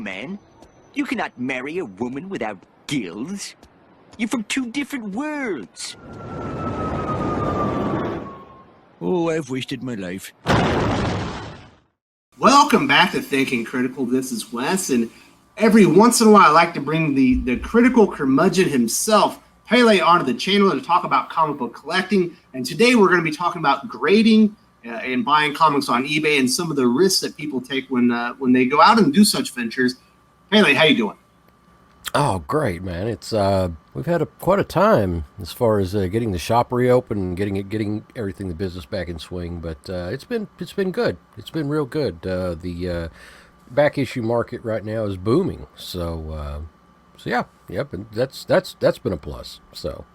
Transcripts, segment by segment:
man. You cannot marry a woman without gills. You're from two different worlds. Oh, I've wasted my life. Welcome back to Thinking Critical. This is Wes, and every once in a while I like to bring the critical curmudgeon himself, Pele, onto the channel to talk about comic book collecting. And today we're going to be talking about grading and buying comics on eBay and some of the risks that people take when they go out and do such ventures. Pele, how you doing? Oh, great, man! It's we've had quite a time as far as getting the shop reopened and getting everything the business back in swing. But it's been good. It's been real good. The back issue market right now is booming. So yeah, yep, and that's been a plus. So.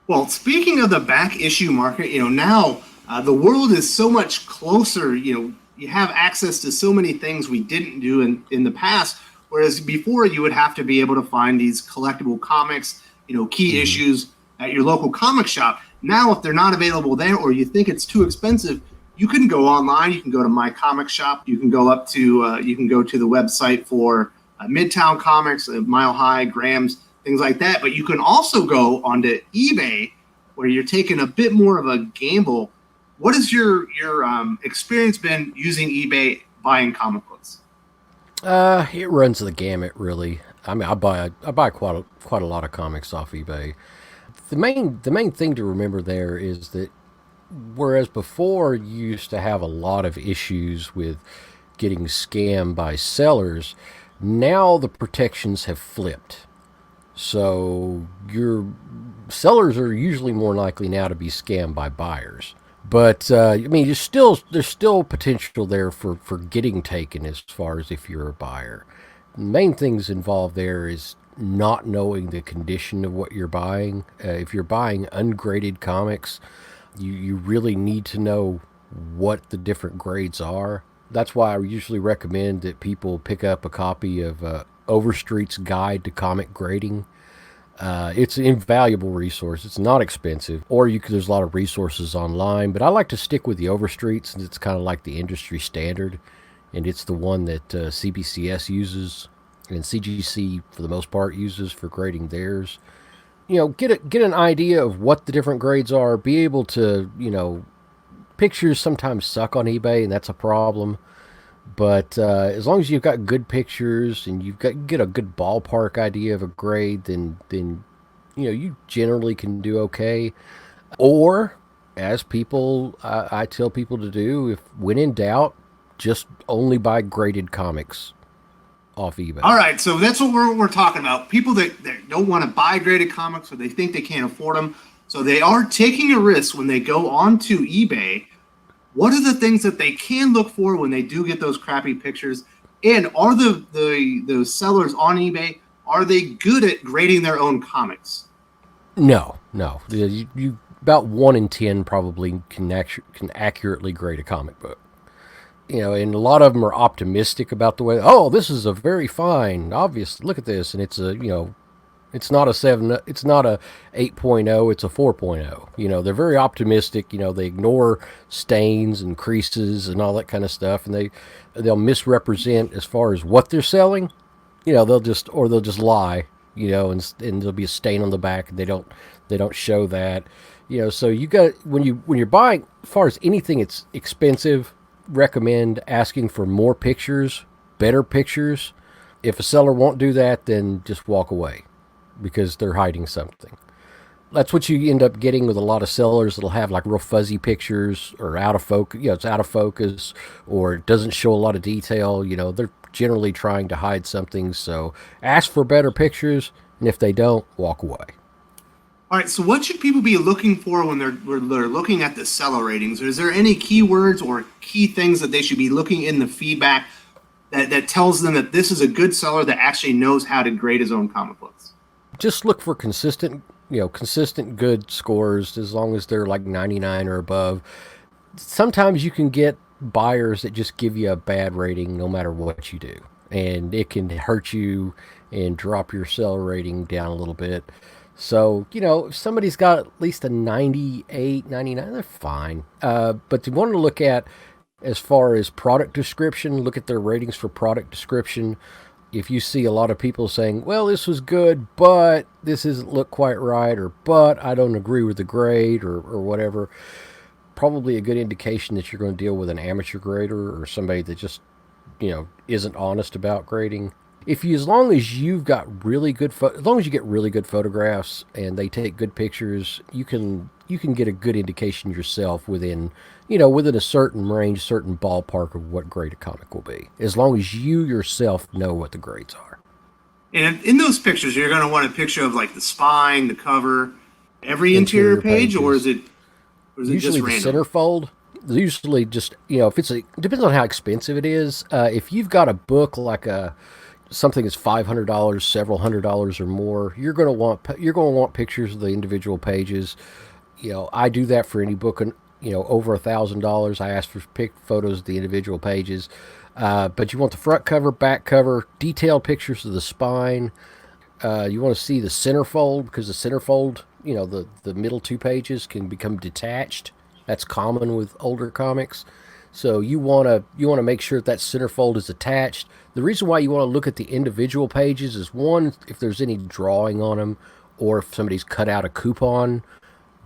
Well, speaking of the back issue market, now the world is so much closer. You have access to so many things we didn't do in the past. Whereas before, you would have to be able to find these collectible comics, key issues at your local comic shop. Now, if they're not available there, or you think it's too expensive, you can go online. You can go to My Comic Shop. You can go up to you can go to the website for Midtown Comics, Mile High, Graham's, things like that. But you can also go onto eBay, where you're taking a bit more of a gamble. What has your experience been using eBay buying comic books? It runs the gamut, really. I mean, I buy quite a lot of comics off eBay. The main thing to remember there is that whereas before you used to have a lot of issues with getting scammed by sellers, now the protections have flipped. So your sellers are usually more likely now to be scammed by buyers. But I mean, there's still potential there for getting taken as far as if you're a buyer. The main things involved there is not knowing the condition of what you're buying. If you're buying ungraded comics, you really need to know what the different grades are. That's why I usually recommend that people pick up a copy of Overstreet's Guide to Comic Grading. It's an invaluable resource. It's not expensive, or there's a lot of resources online, but I like to stick with the Overstreet since it's kind of like the industry standard, and it's the one that CBCS uses and CGC for the most part uses for grading theirs. Get an idea of what the different grades are. Be able to, pictures sometimes suck on eBay, and that's a problem. But as long as you've got good pictures and get a good ballpark idea of a grade, then you generally can do okay. Or, as I tell people to do, if when in doubt, just only buy graded comics off eBay. All right, so that's what we're talking about. People that don't want to buy graded comics, or they think they can't afford them, so they are taking a risk when they go onto eBay. What are the things that they can look for when they do get those crappy pictures? And are the sellers on eBay, are they good at grading their own comics? No. You about 1 in 10 probably can accurately grade a comic book. And a lot of them are optimistic about the way. Oh, this is a very fine, obvious. Look at this, and it's it's not a 7. It's not a 8.0. It's a 4.0. They're very optimistic. They ignore stains and creases and all that kind of stuff, and they'll misrepresent as far as what they're selling. They'll just lie. And there'll be a stain on the back, and they don't show that. So you got when you're buying, as far as anything, it's expensive. Recommend asking for more pictures, better pictures. If a seller won't do that, then just walk away, because they're hiding something. That's what you end up getting with a lot of sellers that'll have like real fuzzy pictures or out of focus. It's out of focus, or it doesn't show a lot of detail. They're generally trying to hide something. So ask for better pictures, and if they don't, walk away. All right, so what should people be looking for when they're looking at the seller ratings? Is there any keywords or key things that they should be looking in the feedback that tells them that this is a good seller that actually knows how to grade his own comic books? Just look for consistent good scores, as long as they're like 99 or above. Sometimes you can get buyers that just give you a bad rating no matter what you do, and it can hurt you and drop your seller rating down a little bit. So, if somebody's got at least a 98, 99, they're fine. But you want to look at As far as product description, look at their ratings for product description. If you see a lot of people saying, well, this was good, but this doesn't look quite right, or but I don't agree with the grade, or whatever, probably a good indication that you're going to deal with an amateur grader or somebody that just, isn't honest about grading. As long as you've got really good, as long as you get really good photographs and they take good pictures, you can get a good indication yourself within a certain range, certain ballpark of what grade a comic will be, as long as you yourself know what the grades are. And in those pictures, you're going to want a picture of like the spine, the cover, every interior page, or is it usually just the centerfold? Usually just, if it depends on how expensive it is. If you've got a book like something that's $500, several $100 or more, you're going to want pictures of the individual pages. I do that for any book, over $1,000. I ask for photos of the individual pages. But you want the front cover, back cover, detailed pictures of the spine. You want to see the centerfold, because the centerfold, the middle two pages can become detached. That's common with older comics. So you want to make sure that centerfold is attached. The reason why you want to look at the individual pages is, one, if there's any drawing on them, or if somebody's cut out a coupon.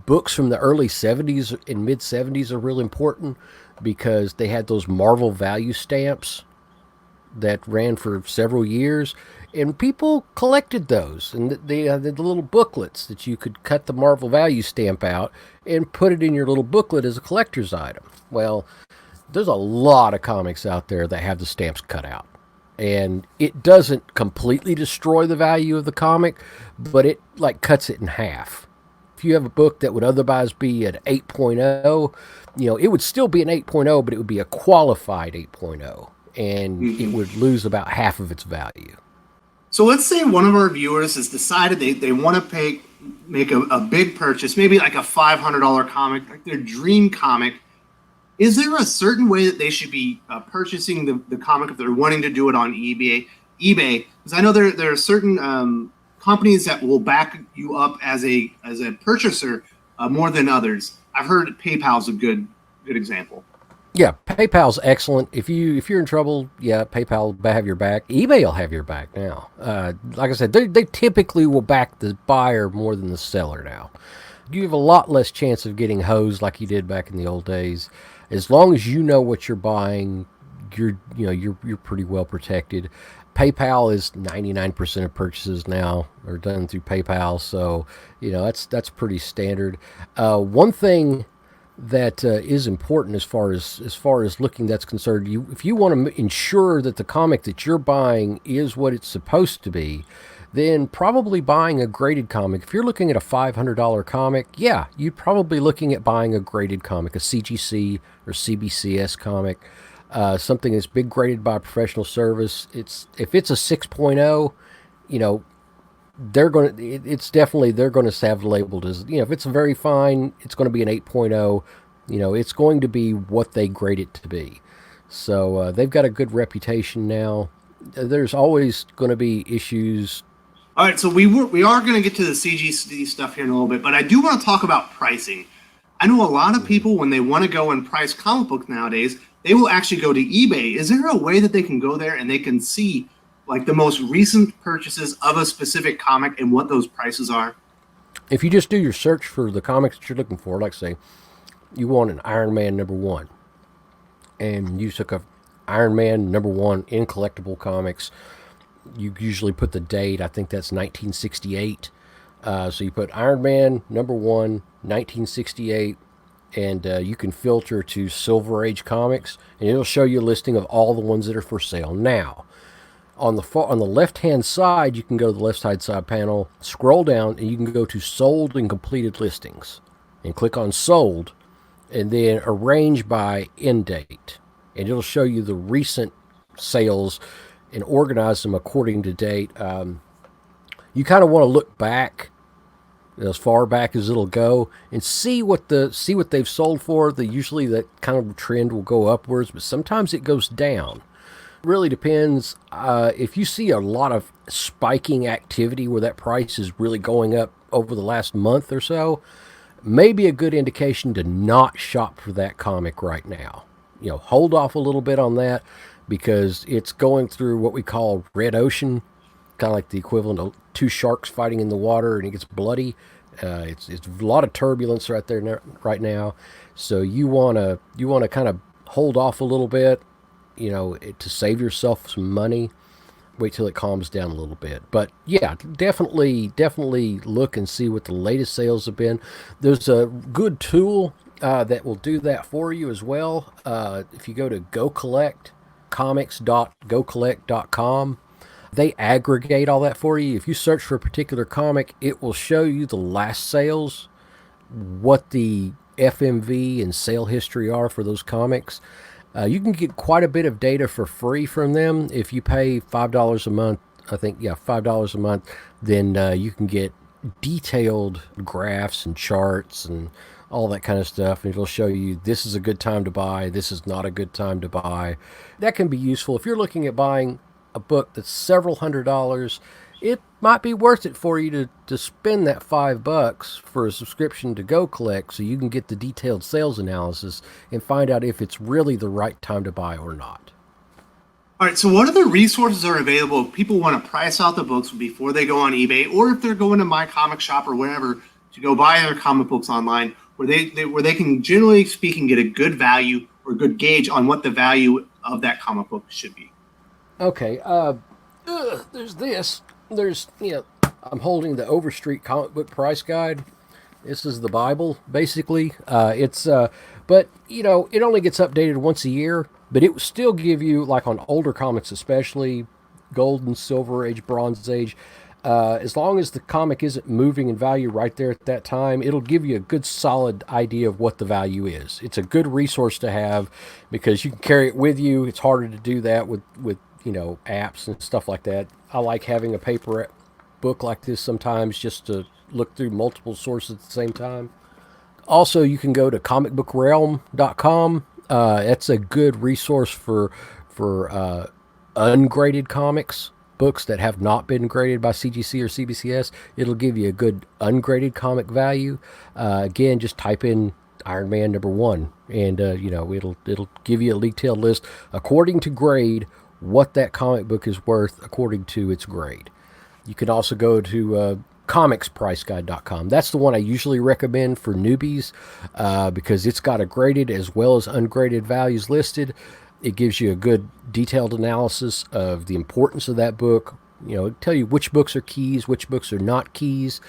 Books from the early 70s and mid 70s are real important, because they had those Marvel value stamps that ran for several years, and people collected those. And they had the little booklets that you could cut the Marvel value stamp out and put it in your little booklet as a collector's item. Well, there's a lot of comics out there that have the stamps cut out. And it doesn't completely destroy the value of the comic, but it cuts it in half. If you have a book that would otherwise be an 8.0, it would still be an 8.0, but it would be a qualified 8.0, and it would lose about half of its value. So let's say one of our viewers has decided they want to make a big purchase, maybe like a $500 comic, like their dream comic. Is there a certain way that they should be purchasing the comic if they're wanting to do it on eBay? Because I know there are certain companies that will back you up as a purchaser more than others. I've heard PayPal's a good example. Yeah, PayPal's excellent. If you're in trouble, yeah, PayPal will have your back. eBay will have your back now. Like I said, they typically will back the buyer more than the seller now. You have a lot less chance of getting hosed like you did back in the old days. As long as you know what you're buying, you're pretty well protected. PayPal is 99% of purchases now are done through PayPal, so that's pretty standard. One thing that is important as far as looking that's concerned, if you want to ensure that the comic that you're buying is what it's supposed to be, then probably buying a graded comic. If you're looking at a $500 comic, yeah, you're probably looking at buying a graded comic, a CGC or CBCS comic, something that's big graded by a professional service. If it's a 6.0, they're going to have labeled as, if it's very fine, it's going to be an 8.0. It's going to be what they grade it to be. So they've got a good reputation now. There's always going to be issues. All right, so we are going to get to the CGC stuff here in a little bit, but I do want to talk about pricing. I know a lot of people, when they want to go and price comic books nowadays, they will actually go to eBay. Is there a way that they can go there and they can see the most recent purchases of a specific comic and what those prices are? If you just do your search for the comics that you're looking for, like say you want an Iron Man #1, and you took a Iron Man #1 in collectible comics, you usually put the date. I think that's 1968. So you put Iron Man #1, 1968, and you can filter to Silver Age comics, and it'll show you a listing of all the ones that are for sale now. On the left-hand side, you can go to the left side panel, scroll down, and you can go to Sold and Completed Listings, and click on Sold, and then Arrange by End Date, and it'll show you the recent sales and organize them according to date. You kind of want to look back, as far back as it'll go, and see what they've sold for. Usually that kind of trend will go upwards, but sometimes it goes down. It really depends. If you see a lot of spiking activity where that price is really going up over the last month or so, maybe a good indication to not shop for that comic right now. hold off a little bit on that because it's going through what we call red ocean, kind of like the equivalent of two sharks fighting in the water, and it gets bloody. It's a lot of turbulence right now, so you wanna kind of hold off a little bit, to save yourself some money. Wait till it calms down a little bit. But yeah, definitely look and see what the latest sales have been. There's a good tool that will do that for you as well. If you go to Go Collect, comics.gocollect.com, they aggregate all that for you. If you search for a particular comic, it will show you the last sales, what the FMV and sale history are for those comics. You can get quite a bit of data for free from them. If you pay $5 a month, I think, yeah, $5 a month, then you can get detailed graphs and charts and all that kind of stuff. And it'll show you this is a good time to buy, this is not a good time to buy. That can be useful. If you're looking at buying a book that's several $100s, it might be worth it for you to spend that $5 for a subscription to Go Collect so you can get the detailed sales analysis and find out if it's really the right time to buy or not. All right, so what other resources are available if people want to price out the books before they go on eBay, or if they're going to My Comic Shop or wherever to go buy their comic books online, where they can, generally speaking, get a good value or a good gauge on what the value of that comic book should be? Okay, there's this. I'm holding the Overstreet comic book price guide. This is the Bible, basically. But it only gets updated once a year, but it will still give you, like on older comics especially, Gold and Silver Age, Bronze Age, as long as the comic isn't moving in value right there at that time, it'll give you a good solid idea of what the value is. It's a good resource to have because you can carry it with you. It's harder to do that with apps and stuff like that. I like having a paper book like this sometimes just to look through multiple sources at the same time. Also, you can go to comicbookrealm.com. That's a good resource for ungraded comics, books that have not been graded by CGC or CBCS. It'll give you a good ungraded comic value. Again, just type in Iron Man #1, and it'll give you a detailed list according to grade what that comic book is worth according to its grade. You can also go to comicspriceguide.com. That's the one I usually recommend for newbies because it's got a graded as well as ungraded values listed. It gives you a good detailed analysis of the importance of that book. Tell you which books are keys, which books are not keys.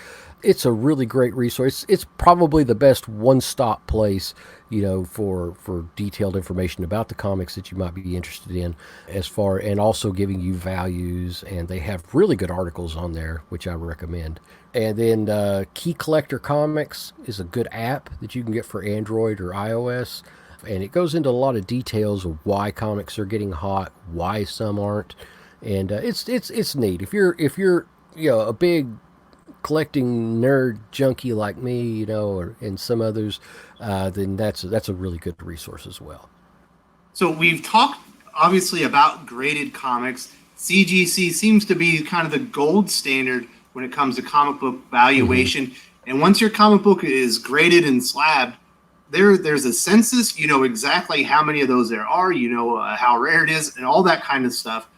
It's a really great resource. It's probably the best one-stop place, for detailed information about the comics that you might be interested in, and also giving you values. And they have really good articles on there, which I recommend. And then Key Collector Comics is a good app that you can get for Android or iOS. And it goes into a lot of details of why comics are getting hot, why some aren't. And it's neat. If you're a big collecting nerd junkie like me, and some others, then that's a really good resource as well. So we've talked obviously about graded comics. CGC seems to be kind of the gold standard when it comes to comic book valuation. Mm-hmm. And once your comic book is graded and slabbed, there's a census. You know exactly how many of those there are. How rare it is, and all that kind of stuff.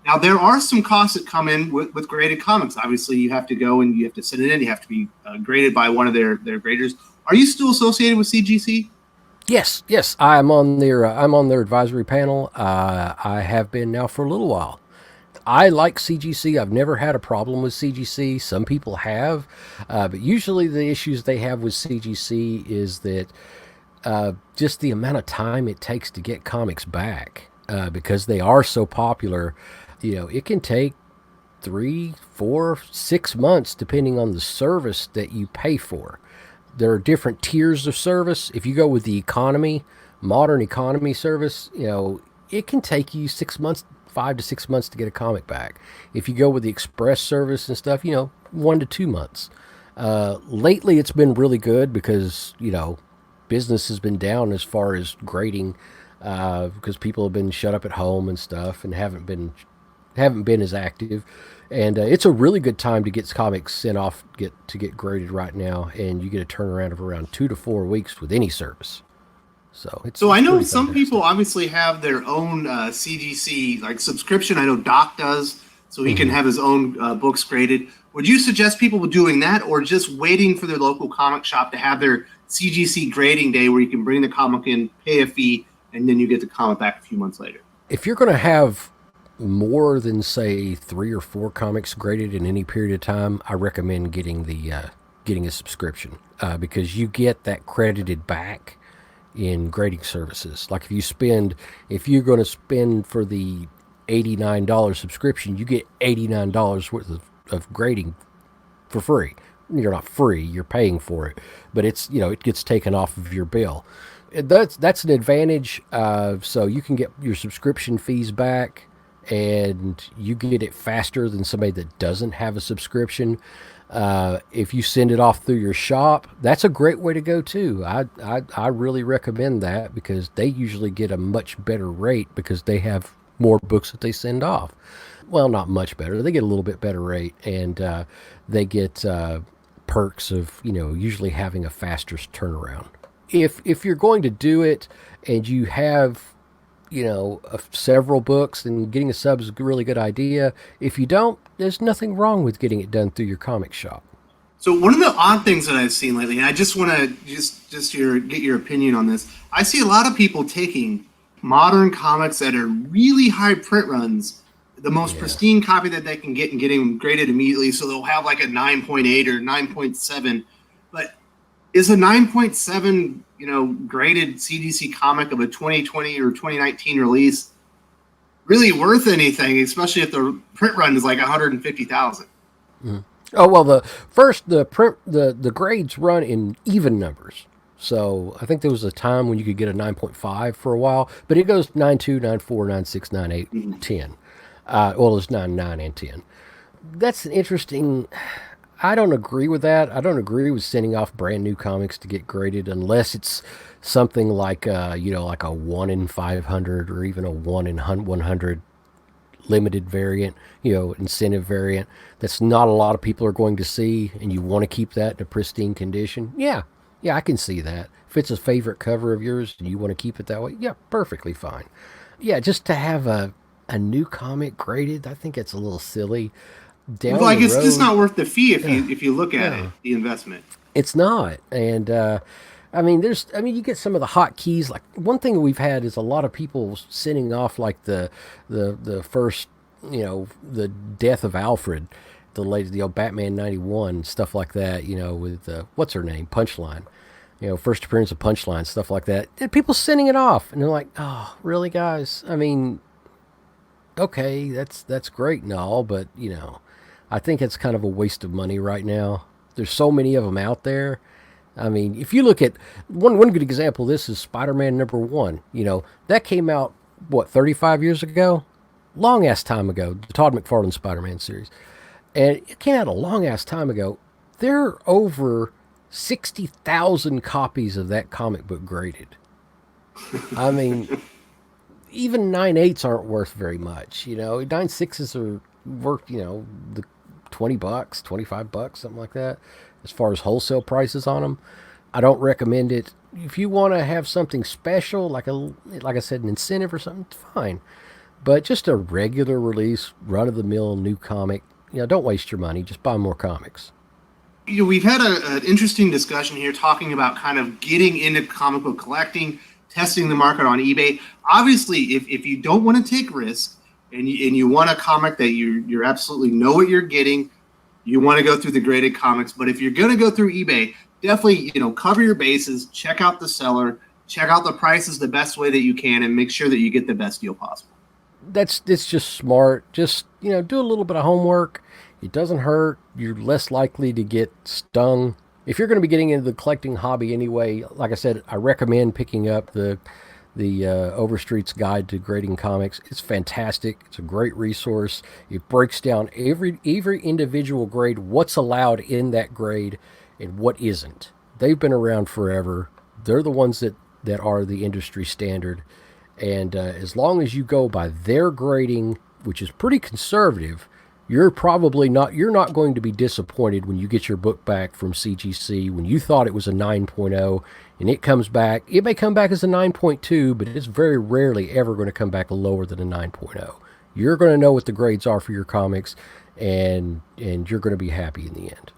Now, there are some costs that come in with graded comics. Obviously, you have to go and you have to send it in. You have to be graded by one of their graders. Are you still associated with CGC? Yes. I'm on their advisory panel. I have been now for a little while. I like CGC. I've never had a problem with CGC. Some people have, but usually the issues they have with CGC is that just the amount of time it takes to get comics back because they are so popular. It can take 3, 4, 6 months depending on the service that you pay for. There are different tiers of service. If you go with the modern economy service, it can take you 6 months, 5 to 6 months to get a comic back. If you go with the express service and stuff, 1 to 2 months. Lately, it's been really good because, business has been down as far as grading because people have been shut up at home and stuff and haven't been as active. And it's a really good time to get comics sent off, get graded right now, and you get a turnaround of around 2 to 4 weeks with any service. So it's So I know pretty some fantastic. people obviously have their own CGC like subscription. I know Doc does, so he can have his own books graded. Would you suggest people doing that, or just waiting for their local comic shop to have their CGC grading day, where you can bring the comic in, pay a fee, and then you get the comic back a few months later? If you're going to have more than say 3 or 4 comics graded in any period of time, I recommend getting a subscription because you get that credited back in grading services. Like if you're going to spend for the $89 subscription, you get $89 worth of grading for free. You're not free, you're paying for it, but it gets taken off of your bill. That's an advantage. So you can get your subscription fees back, and you get it faster than somebody that doesn't have a subscription. If you send it off through your shop, that's a great way to go too. I really recommend that because they usually get a much better rate because they have more books that they send off. Well, not much better. They get a little bit better rate, and they get perks of usually having a faster turnaround. If you're going to do it and you have several books, then getting a sub is a really good idea. If you don't, there's nothing wrong with getting it done through your comic shop. So one of the odd things that I've seen lately, and I just want to get your opinion on this. I see a lot of people taking modern comics that are really high print runs, the most pristine copy that they can get, and getting them graded immediately. So they'll have like a 9.8 or 9.7. But is a 9.7, graded CGC comic of a 2020 or 2019 release really worth anything, especially if the print run is like 150,000? Oh well, the grades run in even numbers. So I think there was a time when you could get a 9.5 for a while, but it goes 9.2, 9.4, 9.6, 9.8, 10. Well, it's 9.9 and 10. That's an interesting. I don't agree with that. I don't agree with sending off brand new comics to get graded unless it's something like like a 1 in 500 or even a 1 in 100 limited variant, incentive variant. That's not a lot of people are going to see, and you want to keep that in a pristine condition. Yeah, I can see that. If it's a favorite cover of yours and you want to keep it that way, yeah, perfectly fine. Yeah, just to have a new comic graded, I think it's a little silly. Down Like the it's just road, not worth the fee if you look at it, the investment. it's not. And you get some of the hot keys. Like one thing we've had is a lot of people sending off like the first, the death of Alfred, the latest, Batman 91, stuff like that. With what's her name, Punchline. First appearance of Punchline, stuff like that. And people sending it off, and they're like, "Oh, really, guys? I mean, okay, that's great and all, but I think it's kind of a waste of money right now. There's so many of them out there. I mean, if you look at one good example, this is Spider-Man #1. That came out 35 years ago, long ass time ago. The Todd McFarlane Spider-Man series, and it came out a long ass time ago. There are over 60,000 copies of that comic book graded. I mean, even 9.8s aren't worth very much. 9.6s are worth the $20, $25, something like that, as far as wholesale prices on them. I don't recommend it. If you want to have something special, like I said, an incentive or something, it's fine. But just a regular release, run of the mill new comic, don't waste your money. Just buy more comics. We've had an interesting discussion here talking about kind of getting into comic book collecting, testing the market on eBay. Obviously, if you don't want to take risks and you want a comic that you absolutely know what you're getting, you want to go through the graded comics. But if you're going to go through eBay, definitely cover your bases, check out the seller, check out the prices the best way that you can, and make sure that you get the best deal possible. It's just smart. Just do a little bit of homework. It doesn't hurt. You're less likely to get stung. If you're going to be getting into the collecting hobby anyway, like I said, I recommend picking up the Overstreet's Guide to Grading Comics. It's fantastic. It's a great resource. It breaks down every individual grade, what's allowed in that grade and what isn't. They've been around forever. They're the ones that are the industry standard. And as long as you go by their grading, which is pretty conservative, you're not going to be disappointed when you get your book back from CGC when you thought it was a 9.0 and it comes back. It may come back as a 9.2, but it's very rarely ever going to come back lower than a 9.0. You're going to know what the grades are for your comics, and you're going to be happy in the end.